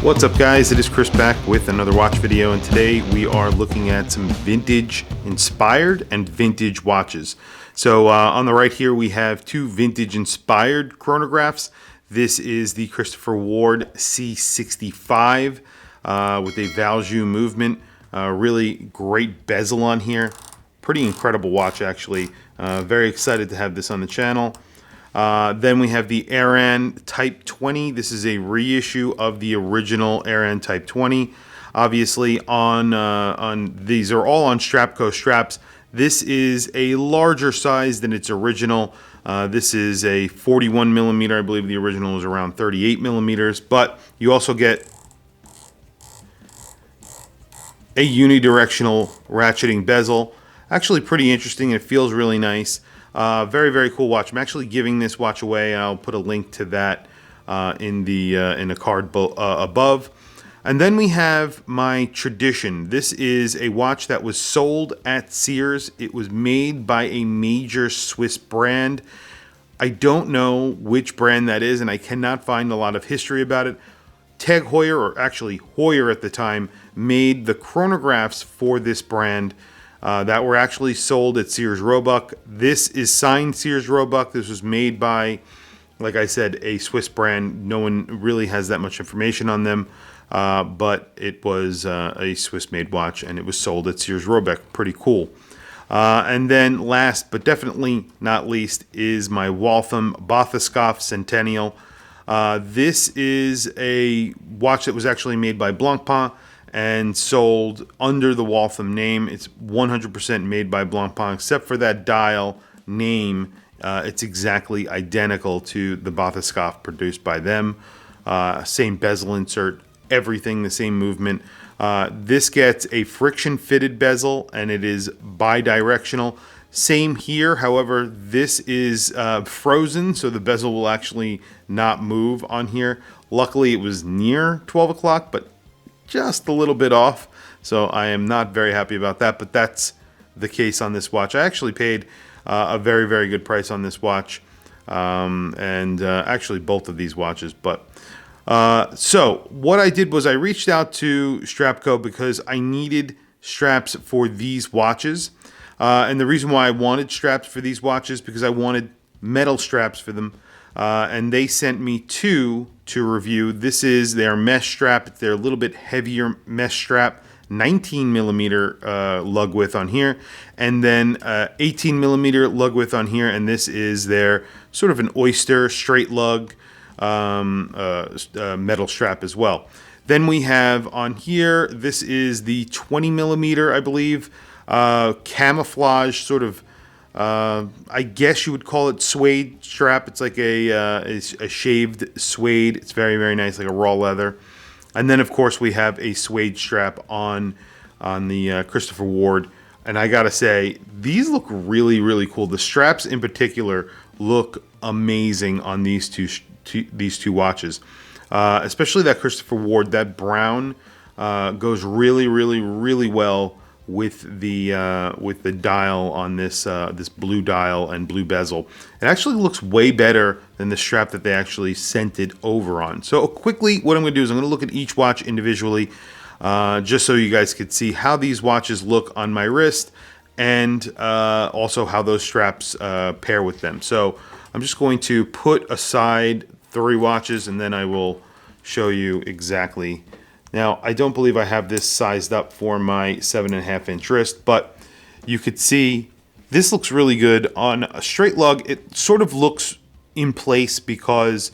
What's up guys, it is Chris back with another watch video, and today we are looking at some vintage inspired and vintage watches. So on the right here we have two vintage inspired chronographs. This is the Christopher Ward C65 with a Valjoux movement. Really great bezel on here. Pretty incredible watch actually. Very excited to have this on the channel. Then we have the Aran Type 20. This is a reissue of the original Aran Type 20. Obviously, on these are all on StrapsCo Straps. This is a larger size than its original. This is a 41 millimeter. I believe the original was around 38 millimeters. But you also get a unidirectional ratcheting bezel. Actually, pretty interesting. It feels really nice. Very, very cool watch. I'm actually giving this watch away, and I'll put a link to that in the card above. And then we have my Tradition. This is a watch that was sold at Sears. It was made by a major Swiss brand. I don't know which brand that is, and I cannot find a lot of history about it. Tag Heuer, or actually Heuer at the time, made the chronographs for this brand. That were actually sold at Sears Roebuck. This is signed Sears Roebuck. This was made by, like I said, a Swiss brand. No one really has that much information on them, but it was a Swiss-made watch, and it was sold at Sears Roebuck. Pretty cool. And then last, but definitely not least, is my Waltham Bathyscaphe Centennial. This is a watch that was actually made by Blancpain and sold under the Waltham name. It's 100% made by Blancpain, except for that dial name. It's exactly identical to the Bathyscaphe produced by them. Same bezel insert, everything the same movement. This gets a friction fitted bezel, and it is bi-directional. Same here, however, this is frozen, so the bezel will actually not move on here. Luckily, it was near 12 o'clock, but just a little bit off, so I am not very happy about that, but that's the case on this watch. I actually paid a very, very good price on this watch, and actually both of these watches. But so what I did was I reached out to StrapsCo because I needed straps for these watches, and the reason why I wanted straps for these watches because I wanted metal straps for them. And they sent me two to review. This is their mesh strap. It's their little bit heavier mesh strap, 19 millimeter lug width on here, and then 18 millimeter lug width on here. And this is their sort of an oyster straight lug metal strap as well. Then we have on here, this is the 20 millimeter, I believe, camouflage sort of. I guess you would call it suede strap. It's like a shaved suede. It's very, very nice, like a raw leather. And then, of course, we have a suede strap on the Christopher Ward. And I gotta say, these look really, really cool. The straps in particular look amazing on these two watches. Especially that Christopher Ward. That brown goes really, really, really well with the dial on this this blue dial and blue bezel. It actually looks way better than the strap that they actually sent it over on. So quickly, what I'm going to do is I'm going to look at each watch individually, just so you guys could see how these watches look on my wrist, and also how those straps pair with them. So I'm just going to put aside three watches, and then I will show you exactly. Now, I don't believe I have this sized up for my 7.5 inch wrist, but you could see this looks really good. On a straight lug, it sort of looks in place because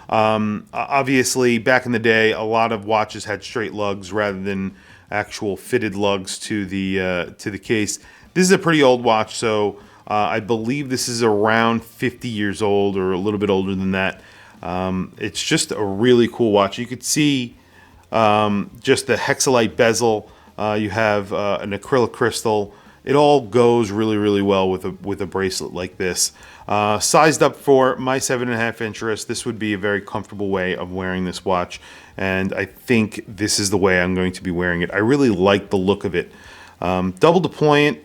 obviously back in the day, a lot of watches had straight lugs rather than actual fitted lugs to the case. This is a pretty old watch, so I believe this is around 50 years old or a little bit older than that. It's just a really cool watch. You could see just the hexalite bezel. You have an acrylic crystal. It all goes really, really well with a bracelet like this. Sized up for my 7.5 inch wrist, this would be a very comfortable way of wearing this watch, and I think this is the way I'm going to be wearing it. I really like the look of it. Double deployant,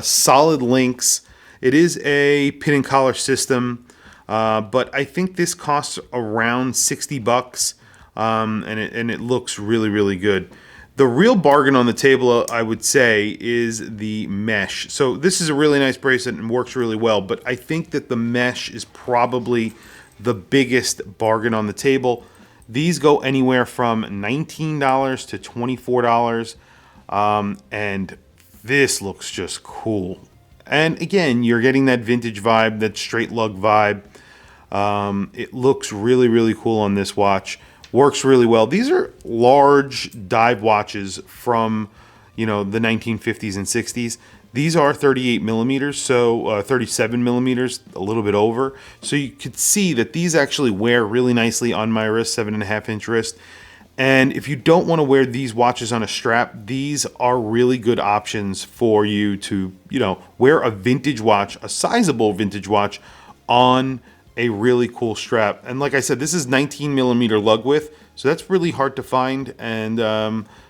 solid links. It is a pin and collar system, but I think this costs around 60 bucks. and it looks really, really good. The real bargain on the table, I would say, is the mesh. So this is a really nice bracelet and works really well, but I think that the mesh is probably the biggest bargain on the table. These go anywhere from $19 to $24, and this looks just cool. And again, you're getting that vintage vibe, that straight lug vibe. It looks really, really cool on this watch. Works really well. These are large dive watches from, the 1950s and 60s. These are 38 millimeters, so 37 millimeters, a little bit over. So you could see that these actually wear really nicely on my wrist, 7.5-inch wrist. And if you don't want to wear these watches on a strap, these are really good options for you to, wear a vintage watch, a sizable vintage watch on a really cool strap. And like I said, this is 19 millimeter lug width, so that's really hard to find. And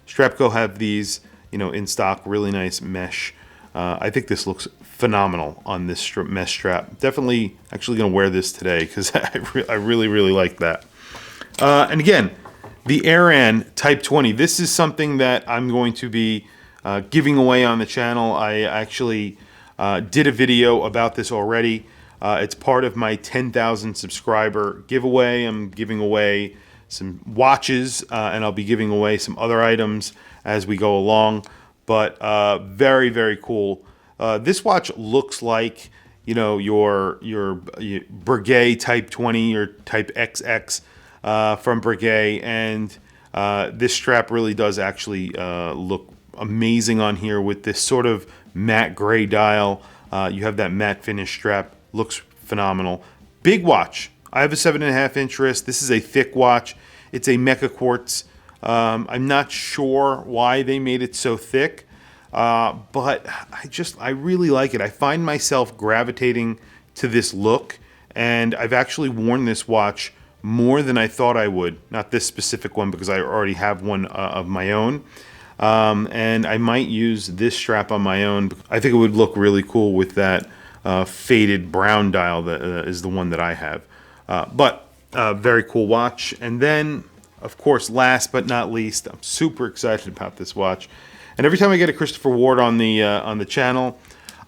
StrapsCo have these, in stock, really nice mesh. I think this looks phenomenal on this mesh strap. Definitely actually gonna wear this today because I really, really like that. And again, the Aran Type 20. This is something that I'm going to be giving away on the channel. I actually did a video about this already. It's part of my 10,000 subscriber giveaway. I'm giving away some watches, and I'll be giving away some other items as we go along. But very, very cool. This watch looks like, your Breguet Type 20 or Type XX from Breguet, and this strap really does actually look amazing on here with this sort of matte gray dial. You have that matte finish strap. Looks phenomenal. Big watch. I have a 7.5-inch wrist. This is a thick watch. It's a Mecha Quartz. I'm not sure why they made it so thick, but I really like it. I find myself gravitating to this look, and I've actually worn this watch more than I thought I would. Not this specific one because I already have one of my own. And I might use this strap on my own. I think it would look really cool with that faded brown dial that is the one that I have. But very cool watch. And then, of course, last but not least, I'm super excited about this watch. And every time I get a Christopher Ward on the channel,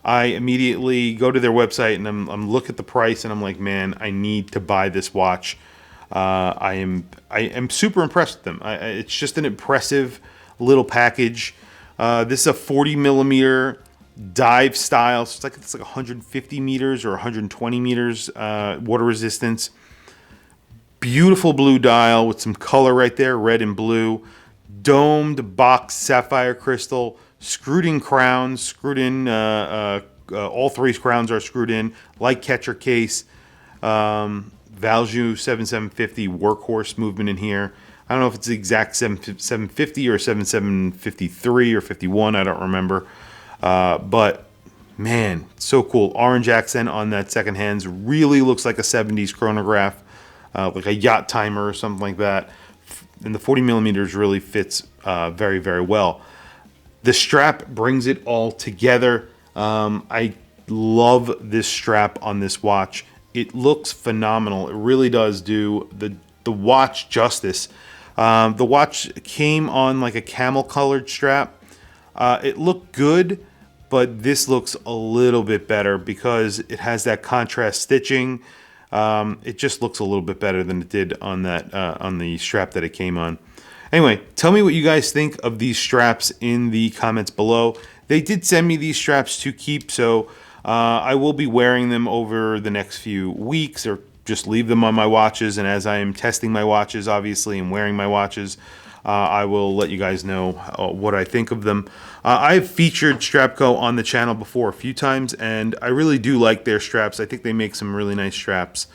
I immediately go to their website and I'm look at the price and I'm like, man, I need to buy this watch. I am super impressed with them. It's just an impressive little package. This is a 40 millimeter dive style. So it's like 150 meters or 120 meters water resistance. Beautiful blue dial with some color right there, red and blue. Domed box sapphire crystal, screwed in crowns, all three crowns are screwed in, light catcher case. Valjoux 7750 workhorse movement in here. I don't know if it's the exact 750 or 7753 or 51. I don't remember. But man, so cool. Orange accent on that second hands. Really looks like a 70s chronograph, like a yacht timer or something like that. And the 40 millimeters really fits very, very well. The strap brings it all together. I love this strap on this watch. It looks phenomenal. It really does do the watch justice. The watch came on like a camel colored strap. It looked good, but this looks a little bit better because it has that contrast stitching. It just looks a little bit better than it did on that on the strap that it came on. Anyway, tell me what you guys think of these straps in the comments below. They did send me these straps to keep, so I will be wearing them over the next few weeks or just leave them on my watches. And as I am testing my watches, obviously, and wearing my watches, I will let you guys know what I think of them. I've featured StrapsCo on the channel before a few times, and I really do like their straps. I think they make some really nice straps.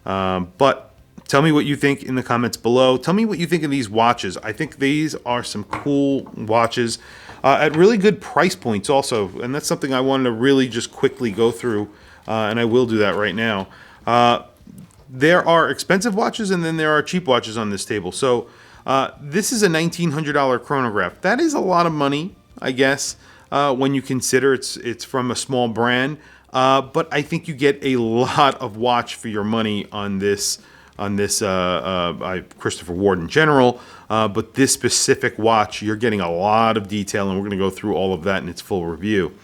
But tell me what you think in the comments below. Tell me what you think of these watches. I think these are some cool watches at really good price points also, and that's something I wanted to really just quickly go through, and I will do that right now. There are expensive watches, and then there are cheap watches on this table. So this is a $1,900 chronograph. That is a lot of money, I guess, when you consider it's from a small brand. But I think you get a lot of watch for your money on this on this by Christopher Ward in general, but this specific watch, you're getting a lot of detail, and we're going to go through all of that in its full review.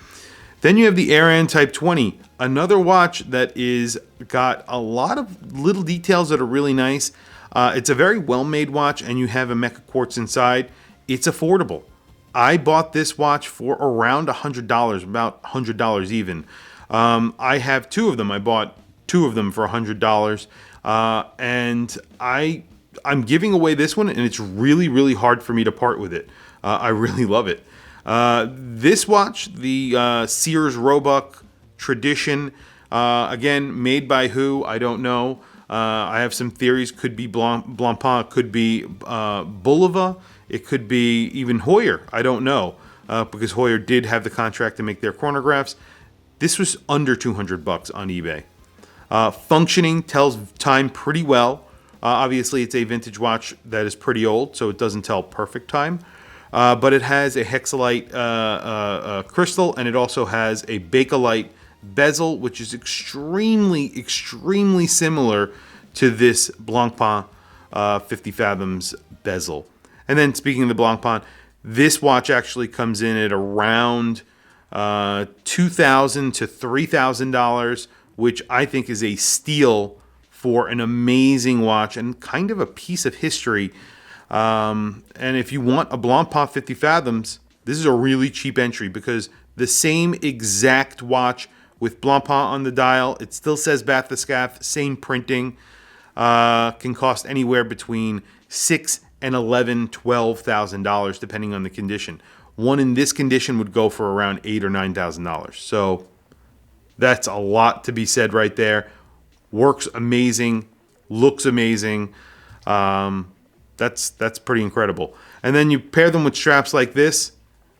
Then you have the Aran Type 20, another watch that is got a lot of little details that are really nice. It's a very well-made watch, and you have a mecha quartz inside. It's affordable. I bought this watch for around $100, about $100 even. I have two of them. I bought two of them for $100, and I'm giving away this one, and it's really, really hard for me to part with it. I really love it. This watch, the Sears Roebuck Tradition, again, made by who? I don't know. I have some theories. Could be Blancpain, could be Bulova, it could be even Heuer. I don't know, because Heuer did have the contract to make their chronographs. This was under $200 on eBay. Functioning, tells time pretty well. Obviously, it's a vintage watch that is pretty old, so it doesn't tell perfect time. But it has a hexalite crystal, and it also has a bakelite bezel, which is extremely, extremely similar to this Blancpain 50 Fathoms bezel. And then speaking of the Blancpain, this watch actually comes in at around $2,000 to $3,000, which I think is a steal for an amazing watch and kind of a piece of history. And if you want a Blancpain 50 Fathoms, this is a really cheap entry, because the same exact watch with Blancpain on the dial, it still says Bathyscaphe, same printing, can cost anywhere between $6,000 and $11,000, $12,000 depending on the condition. One in this condition would go for around $8,000 or $9,000. So that's a lot to be said right there. Works amazing, looks amazing. That's pretty incredible. And then you pair them with straps like this.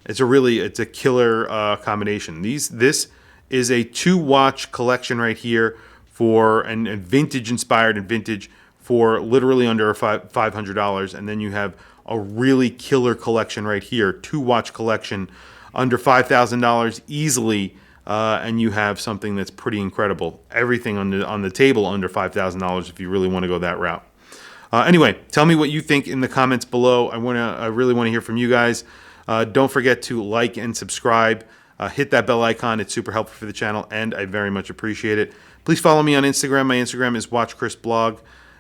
It's a killer combination. This is a 2-watch collection right here for and vintage inspired and vintage for literally under $500. And then you have a really killer collection right here, 2-watch collection under $5,000 easily. And you have something that's pretty incredible. Everything on the table under $5,000 if you really want to go that route. Anyway, tell me what you think in the comments below. I really want to hear from you guys. Don't forget to like and subscribe. Hit that bell icon. It's super helpful for the channel, and I very much appreciate it. Please follow me on Instagram. My Instagram is WatchChrisBlog.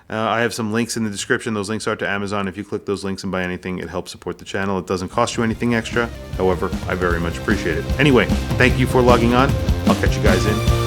I have some links in the description. Those links are to Amazon. If you click those links and buy anything, it helps support the channel. It doesn't cost you anything extra. However, I very much appreciate it. Anyway, thank you for logging on. I'll catch you guys in